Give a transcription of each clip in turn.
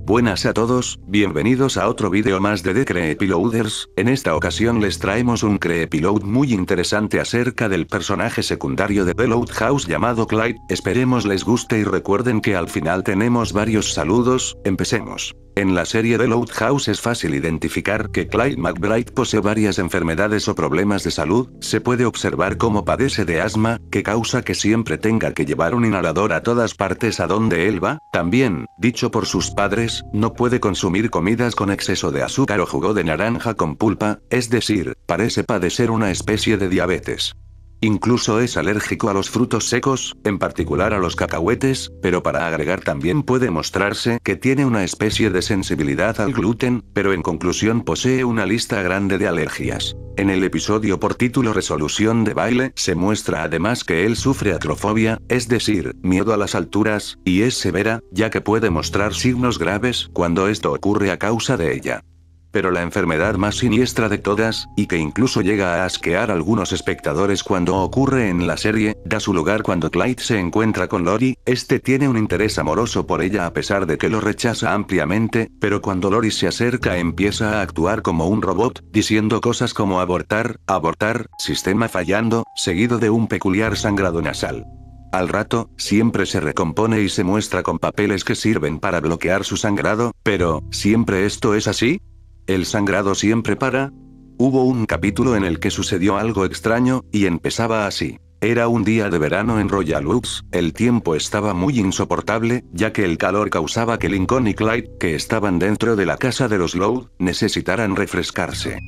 Buenas a todos, bienvenidos a otro vídeo más de The Creepyloaders. En esta ocasión les traemos un creepyload muy interesante acerca del personaje secundario de The Loud House llamado Clyde. Esperemos les guste y recuerden que al final tenemos varios saludos. Empecemos. En la serie The Loud House es fácil identificar que Clyde McBride posee varias enfermedades o problemas de salud. Se puede observar cómo padece de asma, que causa que siempre tenga que llevar un inhalador a todas partes a donde él va. También, dicho por sus padres, no puede consumir comidas con exceso de azúcar o jugo de naranja con pulpa, es decir, parece padecer una especie de diabetes. Incluso es alérgico a los frutos secos, en particular a los cacahuetes, pero para agregar también puede mostrarse que tiene una especie de sensibilidad al gluten, pero en conclusión posee una lista grande de alergias. En el episodio por título Resolución de baile se muestra además que él sufre acrofobia, es decir, miedo a las alturas, y es severa, ya que puede mostrar signos graves cuando esto ocurre a causa de ella. Pero la enfermedad más siniestra de todas, y que incluso llega a asquear a algunos espectadores cuando ocurre en la serie, da su lugar cuando Clyde se encuentra con Lori. Este tiene un interés amoroso por ella a pesar de que lo rechaza ampliamente, pero cuando Lori se acerca empieza a actuar como un robot, diciendo cosas como abortar, sistema fallando, seguido de un peculiar sangrado nasal. Al rato, siempre se recompone y se muestra con papeles que sirven para bloquear su sangrado, pero, ¿siempre esto es así? ¿El sangrado siempre para? Hubo un capítulo en el que sucedió algo extraño, y empezaba así. Era un día de verano en Royal Oaks, el tiempo estaba muy insoportable, ya que el calor causaba que Lincoln y Clyde, que estaban dentro de la casa de los Loud, necesitaran refrescarse.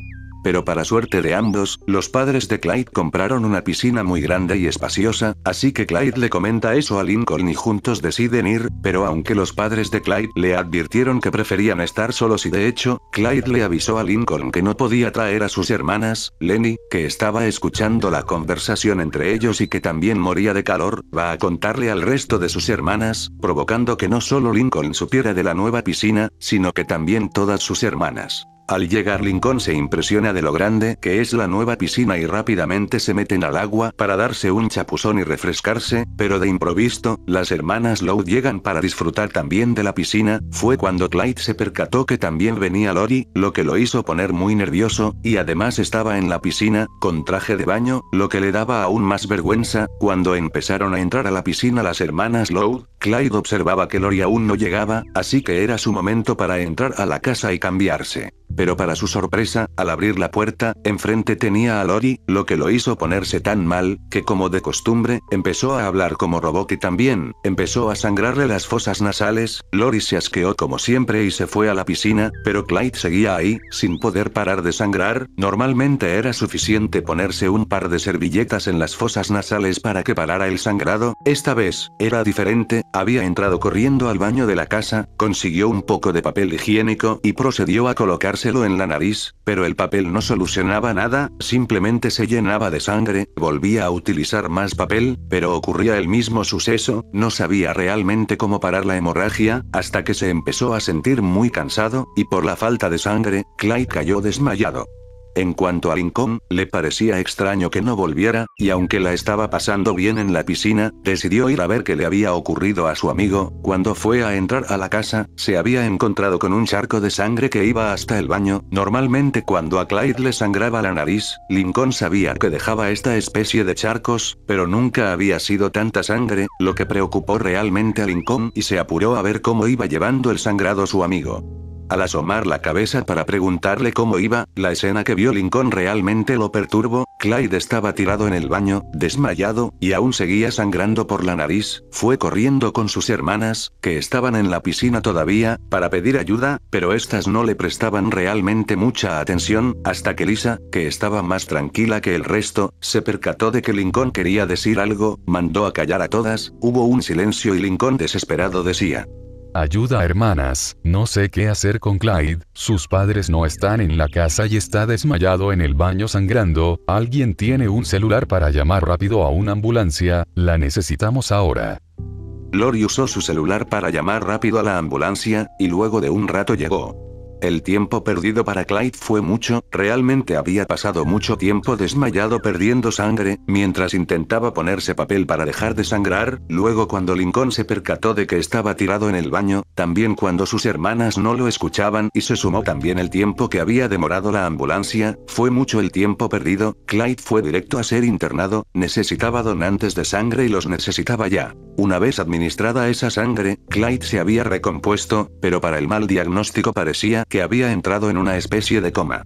Pero para suerte de ambos, los padres de Clyde compraron una piscina muy grande y espaciosa, así que Clyde le comenta eso a Lincoln y juntos deciden ir, pero aunque los padres de Clyde le advirtieron que preferían estar solos y de hecho, Clyde le avisó a Lincoln que no podía traer a sus hermanas, Lenny, que estaba escuchando la conversación entre ellos y que también moría de calor, va a contarle al resto de sus hermanas, provocando que no solo Lincoln supiera de la nueva piscina, sino que también todas sus hermanas. Al llegar Lincoln se impresiona de lo grande que es la nueva piscina y rápidamente se meten al agua para darse un chapuzón y refrescarse, pero de improviso, las hermanas Loud llegan para disfrutar también de la piscina. Fue cuando Clyde se percató que también venía Lori, lo que lo hizo poner muy nervioso, y además estaba en la piscina, con traje de baño, lo que le daba aún más vergüenza. Cuando empezaron a entrar a la piscina las hermanas Loud, Clyde observaba que Lori aún no llegaba, así que era su momento para entrar a la casa y cambiarse. Pero para su sorpresa, al abrir la puerta, enfrente tenía a Lori, lo que lo hizo ponerse tan mal, que como de costumbre, empezó a hablar como robot y también, empezó a sangrarle las fosas nasales. Lori se asqueó como siempre y se fue a la piscina, pero Clyde seguía ahí, sin poder parar de sangrar. Normalmente era suficiente ponerse un par de servilletas en las fosas nasales para que parara el sangrado, esta vez, era diferente, había entrado corriendo al baño de la casa, consiguió un poco de papel higiénico y procedió a colocarse en la nariz, pero el papel no solucionaba nada, simplemente se llenaba de sangre. Volvía a utilizar más papel, pero ocurría el mismo suceso. No sabía realmente cómo parar la hemorragia, hasta que se empezó a sentir muy cansado, y por la falta de sangre, Clyde cayó desmayado. En cuanto a Lincoln, le parecía extraño que no volviera, y aunque la estaba pasando bien en la piscina, decidió ir a ver qué le había ocurrido a su amigo. Cuando fue a entrar a la casa, se había encontrado con un charco de sangre que iba hasta el baño. Normalmente cuando a Clyde le sangraba la nariz, Lincoln sabía que dejaba esta especie de charcos, pero nunca había sido tanta sangre, lo que preocupó realmente a Lincoln y se apuró a ver cómo iba llevando el sangrado su amigo. Al asomar la cabeza para preguntarle cómo iba, la escena que vio Lincoln realmente lo perturbó. Clyde estaba tirado en el baño, desmayado, y aún seguía sangrando por la nariz. Fue corriendo con sus hermanas, que estaban en la piscina todavía, para pedir ayuda, pero estas no le prestaban realmente mucha atención, hasta que Lisa, que estaba más tranquila que el resto, se percató de que Lincoln quería decir algo, mandó a callar a todas. Hubo un silencio y Lincoln desesperado decía: Ayuda, hermanas, no sé qué hacer con Clyde, sus padres no están en la casa y está desmayado en el baño sangrando. Alguien tiene un celular para llamar rápido a una ambulancia, la necesitamos ahora. Lori usó su celular para llamar rápido a la ambulancia, y luego de un rato llegó. El tiempo perdido para Clyde fue mucho, realmente había pasado mucho tiempo desmayado perdiendo sangre, mientras intentaba ponerse papel para dejar de sangrar, luego cuando Lincoln se percató de que estaba tirado en el baño, también cuando sus hermanas no lo escuchaban y se sumó también el tiempo que había demorado la ambulancia, fue mucho el tiempo perdido, Clyde fue directo a ser internado, necesitaba donantes de sangre y los necesitaba ya. Una vez administrada esa sangre, Clyde se había recompuesto, pero para el mal diagnóstico parecía que había entrado en una especie de coma.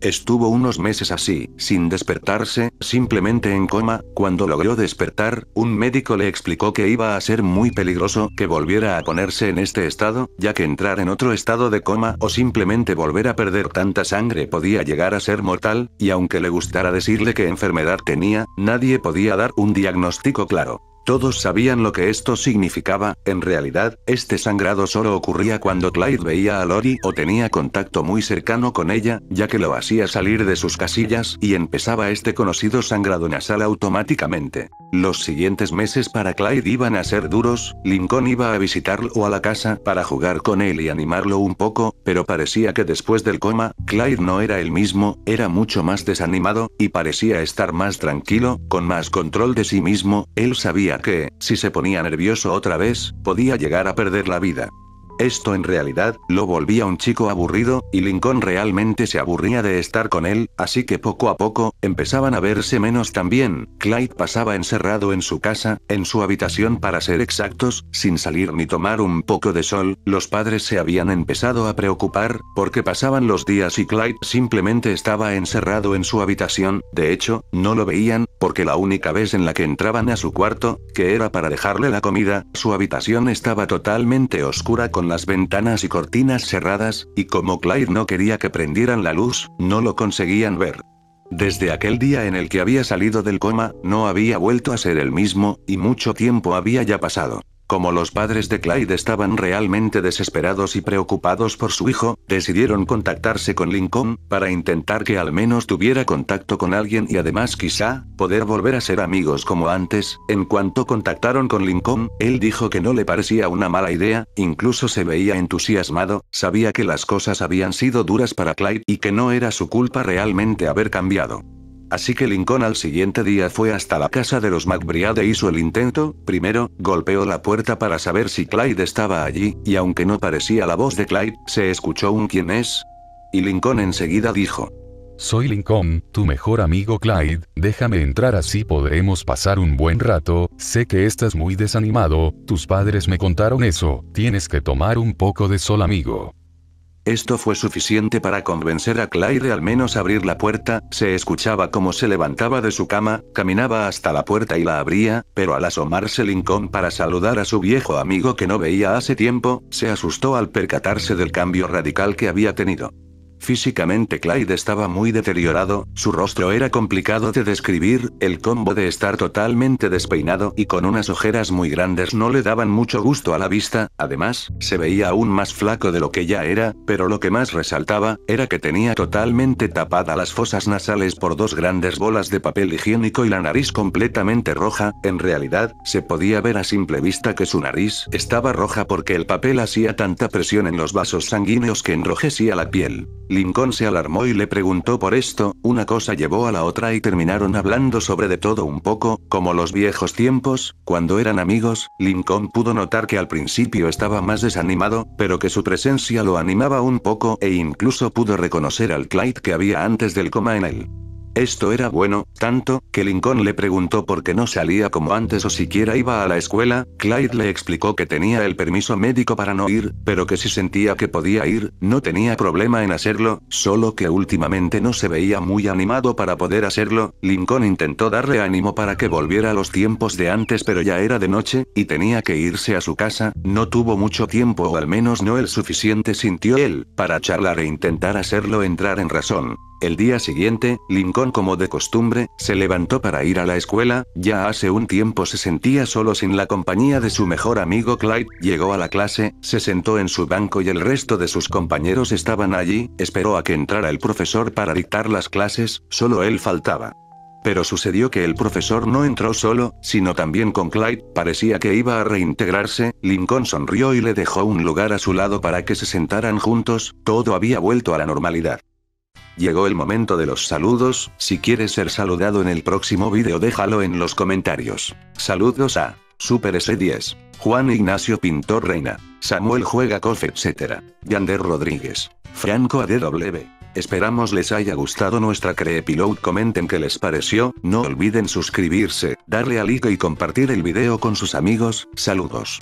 Estuvo unos meses así, sin despertarse, simplemente en coma. Cuando logró despertar, un médico le explicó que iba a ser muy peligroso que volviera a ponerse en este estado, ya que entrar en otro estado de coma o simplemente volver a perder tanta sangre podía llegar a ser mortal, y aunque le gustara decirle qué enfermedad tenía, nadie podía dar un diagnóstico claro. Todos sabían lo que esto significaba. En realidad, este sangrado solo ocurría cuando Clyde veía a Lori o tenía contacto muy cercano con ella, ya que lo hacía salir de sus casillas y empezaba este conocido sangrado nasal automáticamente. Los siguientes meses para Clyde iban a ser duros. Lincoln iba a visitarlo a la casa para jugar con él y animarlo un poco, pero parecía que después del coma, Clyde no era el mismo, era mucho más desanimado, y parecía estar más tranquilo, con más control de sí mismo. Él sabía que, si se ponía nervioso otra vez, podía llegar a perder la vida. Esto en realidad, lo volvía un chico aburrido, y Lincoln realmente se aburría de estar con él, así que poco a poco, empezaban a verse menos también. Clyde pasaba encerrado en su casa, en su habitación para ser exactos, sin salir ni tomar un poco de sol. Los padres se habían empezado a preocupar, porque pasaban los días y Clyde simplemente estaba encerrado en su habitación. De hecho, no lo veían, porque la única vez en la que entraban a su cuarto, que era para dejarle la comida, su habitación estaba totalmente oscura con las ventanas y cortinas cerradas, y como Clyde no quería que prendieran la luz, no lo conseguían ver. Desde aquel día en el que había salido del coma, no había vuelto a ser el mismo, y mucho tiempo había ya pasado. Como los padres de Clyde estaban realmente desesperados y preocupados por su hijo, decidieron contactarse con Lincoln, para intentar que al menos tuviera contacto con alguien y además quizá, poder volver a ser amigos como antes. En cuanto contactaron con Lincoln, él dijo que no le parecía una mala idea, incluso se veía entusiasmado, sabía que las cosas habían sido duras para Clyde y que no era su culpa realmente haber cambiado. Así que Lincoln al siguiente día fue hasta la casa de los McBride e hizo el intento. Primero, golpeó la puerta para saber si Clyde estaba allí, y aunque no parecía la voz de Clyde, se escuchó un ¿quién es? Y Lincoln enseguida dijo: Soy Lincoln, tu mejor amigo Clyde, déjame entrar así podremos pasar un buen rato, sé que estás muy desanimado, tus padres me contaron eso, tienes que tomar un poco de sol amigo. Esto fue suficiente para convencer a Clyde de al menos abrir la puerta. Se escuchaba cómo se levantaba de su cama, caminaba hasta la puerta y la abría, pero al asomarse Lincoln para saludar a su viejo amigo que no veía hace tiempo, se asustó al percatarse del cambio radical que había tenido. Físicamente Clyde estaba muy deteriorado, su rostro era complicado de describir, el combo de estar totalmente despeinado y con unas ojeras muy grandes no le daban mucho gusto a la vista, además, se veía aún más flaco de lo que ya era, pero lo que más resaltaba, era que tenía totalmente tapada las fosas nasales por dos grandes bolas de papel higiénico y la nariz completamente roja. En realidad, se podía ver a simple vista que su nariz estaba roja porque el papel hacía tanta presión en los vasos sanguíneos que enrojecía la piel. Lincoln se alarmó y le preguntó por esto, una cosa llevó a la otra y terminaron hablando sobre de todo un poco, como los viejos tiempos, cuando eran amigos. Lincoln pudo notar que al principio estaba más desanimado, pero que su presencia lo animaba un poco e incluso pudo reconocer al Clyde que había antes del coma en él. Esto era bueno, tanto, que Lincoln le preguntó por qué no salía como antes o siquiera iba a la escuela. Clyde le explicó que tenía el permiso médico para no ir, pero que si sentía que podía ir, no tenía problema en hacerlo, solo que últimamente no se veía muy animado para poder hacerlo. Lincoln intentó darle ánimo para que volviera a los tiempos de antes, pero ya era de noche, y tenía que irse a su casa. No tuvo mucho tiempo, o al menos no el suficiente sintió él, para charlar e intentar hacerlo entrar en razón. El día siguiente, Lincoln como de costumbre, se levantó para ir a la escuela. Ya hace un tiempo se sentía solo sin la compañía de su mejor amigo Clyde. Llegó a la clase, se sentó en su banco y el resto de sus compañeros estaban allí, esperó a que entrara el profesor para dictar las clases, solo él faltaba. Pero sucedió que el profesor no entró solo, sino también con Clyde, parecía que iba a reintegrarse. Lincoln sonrió y le dejó un lugar a su lado para que se sentaran juntos, todo había vuelto a la normalidad. Llegó el momento de los saludos. Si quieres ser saludado en el próximo vídeo déjalo en los comentarios. Saludos a Super S10, Juan Ignacio Pintor Reina, Samuel Juega Cof etc. Yander Rodríguez, Franco ADW. Esperamos les haya gustado nuestra Creepyload, comenten qué les pareció, no olviden suscribirse, darle a like y compartir el video con sus amigos. Saludos.